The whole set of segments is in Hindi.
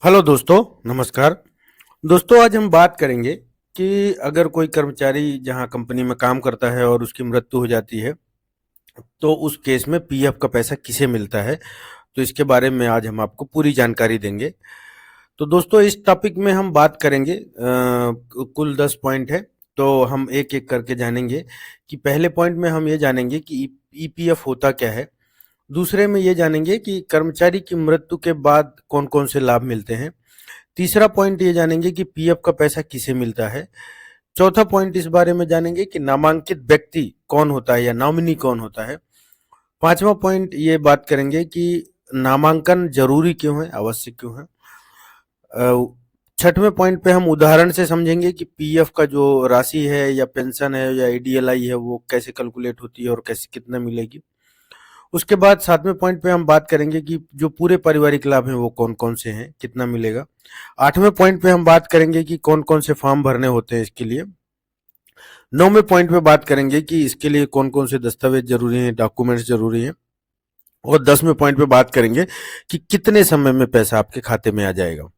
हेलो दोस्तों, नमस्कार। दोस्तों, आज हम बात करेंगे कि अगर कोई कर्मचारी जहां कंपनी में काम करता है और उसकी मृत्यु हो जाती है, तो उस केस में पीएफ का पैसा किसे मिलता है। तो इसके बारे में आज हम आपको पूरी जानकारी देंगे। तो दोस्तों, इस टॉपिक में हम बात करेंगे, कुल 10 पॉइंट है। तो हम एक एक करके जानेंगे कि पहले पॉइंट में हम ये जानेंगे कि ईपीएफ होता क्या है। दूसरे में ये जानेंगे कि कर्मचारी की मृत्यु के बाद कौन कौन से लाभ मिलते हैं। तीसरा पॉइंट ये जानेंगे कि पीएफ का पैसा किसे मिलता है। चौथा पॉइंट इस बारे में जानेंगे कि नामांकित व्यक्ति कौन होता है या नॉमिनी कौन होता है। पांचवा पॉइंट ये बात करेंगे कि नामांकन जरूरी क्यों है, आवश्यक क्यों है। छठवें पॉइंट पे हम उदाहरण से समझेंगे कि पीएफ का जो राशि है या पेंशन है या ईडीएलआई है वो कैसे कैलकुलेट होती है और कैसे कितना मिलेगी। उसके बाद सातवें पॉइंट पे हम बात करेंगे कि जो पूरे पारिवारिक लाभ हैं वो कौन कौन से हैं, कितना मिलेगा। आठवें पॉइंट पे हम बात करेंगे कि कौन कौन से फॉर्म भरने होते हैं इसके लिए। नौवें पॉइंट पे बात करेंगे कि इसके लिए कौन कौन से दस्तावेज जरूरी हैं, डॉक्यूमेंट्स जरूरी हैं। और 10वें पॉइंट पे बात करेंगे कि कितने समय में पैसा आपके खाते में आ जाएगा।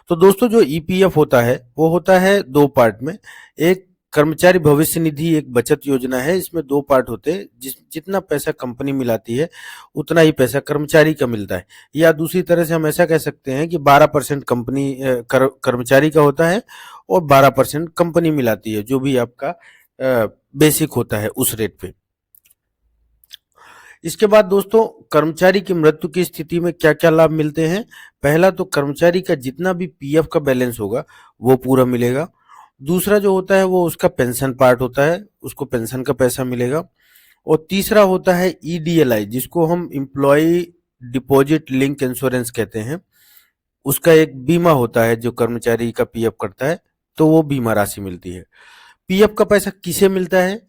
तो दोस्तों, जो ईपीएफ होता है वो होता है दो पार्ट में। एक कर्मचारी भविष्य निधि एक बचत योजना है। इसमें दो पार्ट होते हैं। जितना पैसा कंपनी मिलाती है उतना ही पैसा कर्मचारी का मिलता है। या दूसरी तरह से हम ऐसा कह सकते हैं कि 12% कंपनी कर्मचारी का होता है और 12% कंपनी मिलाती है, जो भी आपका बेसिक होता है उस रेट पे। इसके बाद दोस्तों, कर्मचारी की मृत्यु की स्थिति में क्या क्या लाभ मिलते हैं। पहला तो कर्मचारी का जितना भी पीएफ का बैलेंस होगा वो पूरा मिलेगा। दूसरा जो होता है वो उसका पेंशन पार्ट होता है, उसको पेंशन का पैसा मिलेगा। और तीसरा होता है ईडीएलआई, जिसको हम इम्प्लॉय डिपॉजिट लिंक इंश्योरेंस कहते हैं। उसका एक बीमा होता है जो कर्मचारी का पीएफ करता है, तो वो बीमा राशि मिलती है। पीएफ का पैसा किसे मिलता है।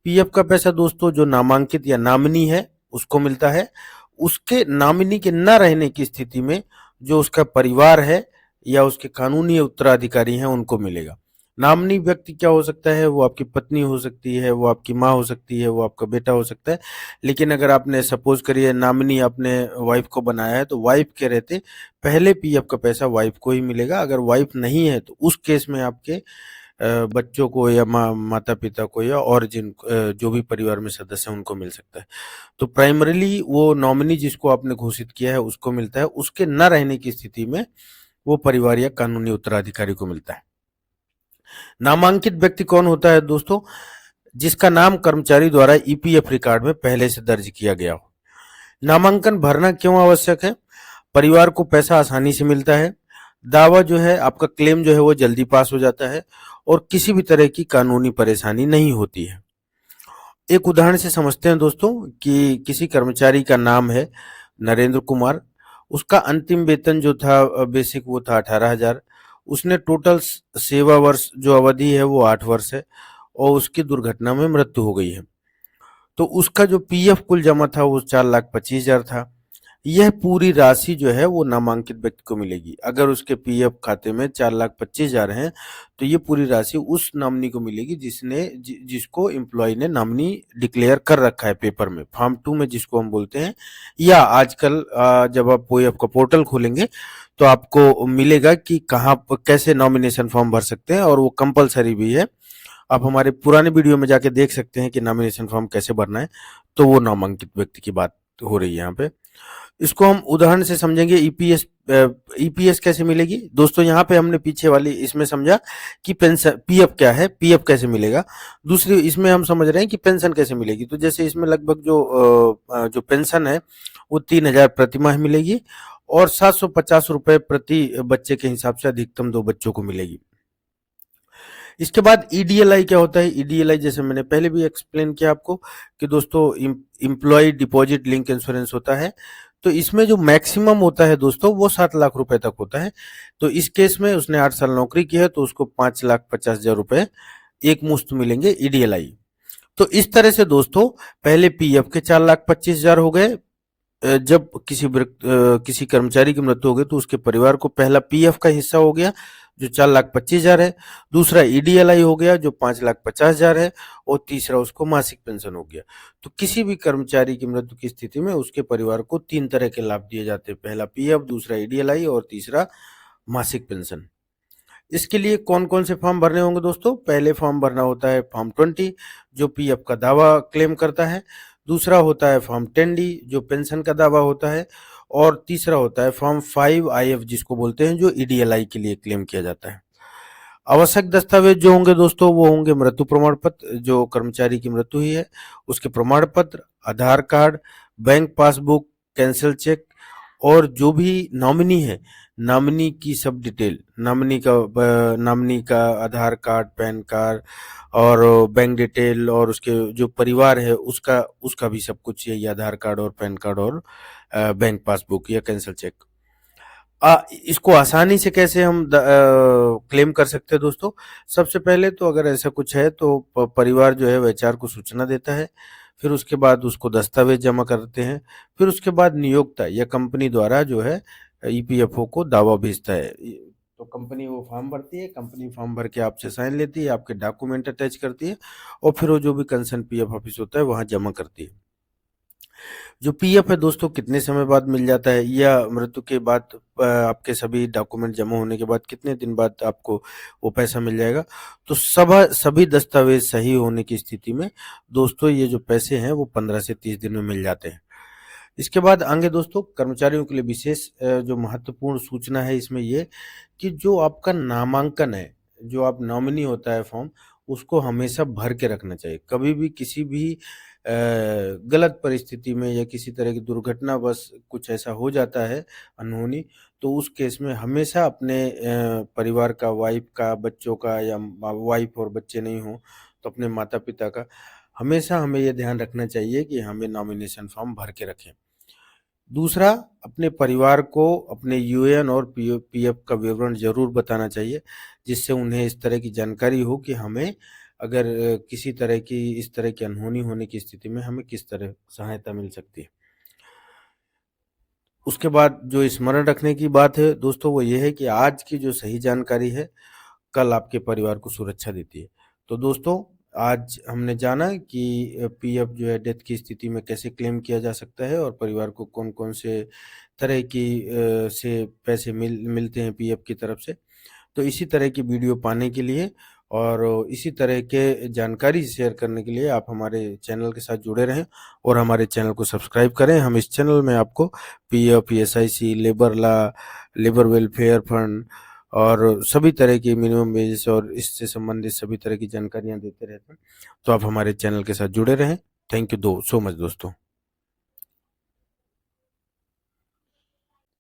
पीएफ का पैसा दोस्तों जो नामांकित या नामिनी है उसको मिलता है। उसके नामिनी के न रहने की स्थिति में जो उसका परिवार है या उसके कानूनी उत्तराधिकारी हैं उनको मिलेगा। नामिनी व्यक्ति क्या हो सकता है, वो आपकी पत्नी हो सकती है, वो आपकी माँ हो सकती है, वो आपका बेटा हो सकता है। लेकिन अगर आपने सपोज करिए नामिनी अपने वाइफ को बनाया है, तो वाइफ के रहते पहले पीएफ का पैसा वाइफ को ही मिलेगा। अगर वाइफ नहीं है तो उस केस में आपके बच्चों को या माता पिता को या और जो भी परिवार में सदस्य हैं उनको मिल सकता है। तो प्राइमरीली वो नॉमिनी जिसको आपने घोषित किया है उसको मिलता है। उसके न रहने की स्थिति में वो परिवार या कानूनी उत्तराधिकारी को मिलता है। नामांकित व्यक्ति कौन होता है दोस्तों, जिसका नाम कर्मचारी द्वारा ईपीएफ रिकॉर्ड में पहले से दर्ज किया गया हो। नामांकन भरना क्यों आवश्यक है। परिवार को पैसा आसानी से मिलता है। दावा जो है आपका क्लेम जो है वो जल्दी पास हो जाता है और किसी भी तरह की कानूनी परेशानी नहीं होती है। एक उदाहरण से समझते हैं दोस्तों कि किसी कर्मचारी का नाम है नरेंद्र कुमार। उसका अंतिम वेतन जो था बेसिक वो था 18,000। उसने टोटल सेवा वर्ष जो अवधि है वो 8 वर्ष है और उसकी दुर्घटना में मृत्यु हो गई है। तो उसका जो पीएफ कुल जमा था वो 4,25,000 था। यह पूरी राशि जो है वो नामांकित व्यक्ति को मिलेगी। अगर उसके पीएफ खाते में 4,25,000 हैं तो ये पूरी राशि उस नॉमिनी को मिलेगी जिसको एम्प्लॉय ने नॉमिनी डिक्लेयर कर रखा है पेपर में, फॉर्म 2 में जिसको हम बोलते हैं। या आजकल जब आप पीएफ का पोर्टल खोलेंगे तो आपको मिलेगा कि कहाँ कैसे नॉमिनेशन फॉर्म भर सकते हैं, और वो कंपलसरी भी है। आप हमारे पुराने वीडियो में जाके देख सकते हैं कि नॉमिनेशन फॉर्म कैसे भरना है। तो वो नामांकित व्यक्ति की बात हो रही है यहाँ पे। इसको हम उदाहरण से समझेंगे। ईपीएस कैसे मिलेगी दोस्तों। यहाँ पे हमने पीछे वाली इसमें समझा कि पेंशन पीएफ क्या है, पीएफ कैसे मिलेगा। दूसरी इसमें हम समझ रहे हैं कि पेंशन कैसे मिलेगी। तो जैसे इसमें लगभग जो पेंशन है वो 3,000 प्रति माह मिलेगी और 750 रुपए प्रति बच्चे के हिसाब से अधिकतम 2 बच्चों को मिलेगी। इसके बाद ईडीएलआई क्या होता है। ईडीएलआई जैसे मैंने पहले भी एक्सप्लेन किया आपको कि दोस्तों इम्प्लॉय डिपॉजिट लिंक इंश्योरेंस होता है। तो इसमें जो मैक्सिमम होता है दोस्तों वो 7 लाख रुपए तक होता है। तो इस केस में उसने 8 साल नौकरी की है तो उसको 5,50,000 रुपए एक मुश्त मिलेंगे ईडीएलआई। तो इस तरह से दोस्तों पहले पीएफ के 4,25,000 हो गए, जब किसी कर्मचारी की मृत्यु हो गई तो उसके परिवार को पहला पीएफ का हिस्सा हो गया जो 4,25,000 है, दूसरा ईडीएलआई हो गया जो 5,50,000 है, और तीसरा उसको मासिक पेंशन हो गया। तो किसी भी कर्मचारी की मृत्यु की स्थिति में उसके परिवार को 3 तरह के लाभ दिए जाते हैं, पहला पीएफ, दूसरा ईडीएलआई और तीसरा मासिक पेंशन। इसके लिए कौन-कौन से फॉर्म भरने होंगे दोस्तों? पहले फॉर्म भरना होता है फॉर्म 20 जो पीएफ का दावा क्लेम करता है, दूसरा होता है फॉर्म 10D जो पेंशन का दावा होता है, और तीसरा होता है फॉर्म 5IF जिसको बोलते हैं जो ईडीएलआई के लिए क्लेम किया जाता है। आवश्यक दस्तावेज जो होंगे दोस्तों वो होंगे मृत्यु प्रमाण पत्र, जो कर्मचारी की मृत्यु हुई है उसके प्रमाण पत्र, Aadhaar card, bank passbook, cancel cheque, और जो भी नॉमिनी है नॉमिनी की सब डिटेल, नॉमिनी का आधार कार्ड, पैन कार्ड और बैंक डिटेल, और उसके जो परिवार है उसका भी सब कुछ, यही आधार कार्ड और पैन कार्ड और बैंक पासबुक या कैंसल चेक। इसको आसानी से कैसे हम क्लेम कर सकते हैं दोस्तों? सबसे पहले तो अगर ऐसा कुछ है तो परिवार जो है वो एचआर को सूचना देता है, फिर उसके बाद उसको दस्तावेज जमा करते हैं, फिर उसके बाद नियोक्ता या कंपनी द्वारा जो है ईपीएफओ को दावा भेजता है। तो कंपनी वो फॉर्म भरती है, कंपनी फॉर्म भर के आपसे साइन लेती है, आपके डॉक्यूमेंट अटैच करती है, और फिर वो जो भी कंसर्न पीएफ ऑफिस होता है वहां जमा करती है। जो पीएफ है दोस्तों कितने समय बाद मिल जाता है, या मृत्यु के बाद आपके सभी डॉक्यूमेंट जमा होने के बाद कितने दिन बाद आपको वो पैसा मिल जाएगा? तो सभी दस्तावेज सही होने की स्थिति में दोस्तों ये जो पैसे हैं वो 15 से 30 दिन में मिल जाते हैं। इसके बाद आगे दोस्तों कर्मचारियों के लिए विशेष जो महत्वपूर्ण सूचना है इसमें ये कि जो आपका नामांकन है, जो आप नॉमिनी होता है फॉर्म, उसको हमेशा भर के रखना चाहिए। कभी भी किसी भी गलत परिस्थिति में या किसी तरह की दुर्घटनावश कुछ ऐसा हो जाता है अनहोनी, तो उस केस में हमेशा अपने परिवार का, वाइफ का, बच्चों का, या वाइफ और बच्चे नहीं हो तो अपने माता पिता का, हमेशा हमें ये ध्यान रखना चाहिए कि हमें नॉमिनेशन फॉर्म भर के रखें। दूसरा, अपने परिवार को अपने यूएएन और पीएफ का विवरण जरूर बताना चाहिए, जिससे उन्हें इस तरह की जानकारी हो कि हमें अगर किसी तरह की इस तरह की अनहोनी होने की स्थिति में हमें किस तरह सहायता मिल सकती है। उसके बाद जो स्मरण रखने की बात है दोस्तों वो ये है कि आज की जो सही जानकारी है कल आपके परिवार को सुरक्षा देती है। तो दोस्तों आज हमने जाना कि पीएफ जो है डेथ की स्थिति में कैसे क्लेम किया जा सकता है, और परिवार को कौन कौन से तरह की से पैसे मिलते हैं पीएफ की तरफ से। तो इसी तरह की वीडियो पाने के लिए और इसी तरह के जानकारी शेयर करने के लिए आप हमारे चैनल के साथ जुड़े रहें और हमारे चैनल को सब्सक्राइब करें। हम इस चैनल में आपको PF, SIC, labour law, labour welfare fund और सभी तरह की मिनिमम वेजेस और इससे संबंधित सभी तरह की जानकारियां देते रहते हैं। तो आप हमारे चैनल के साथ जुड़े रहें। थैंक यू सो मच दोस्तों।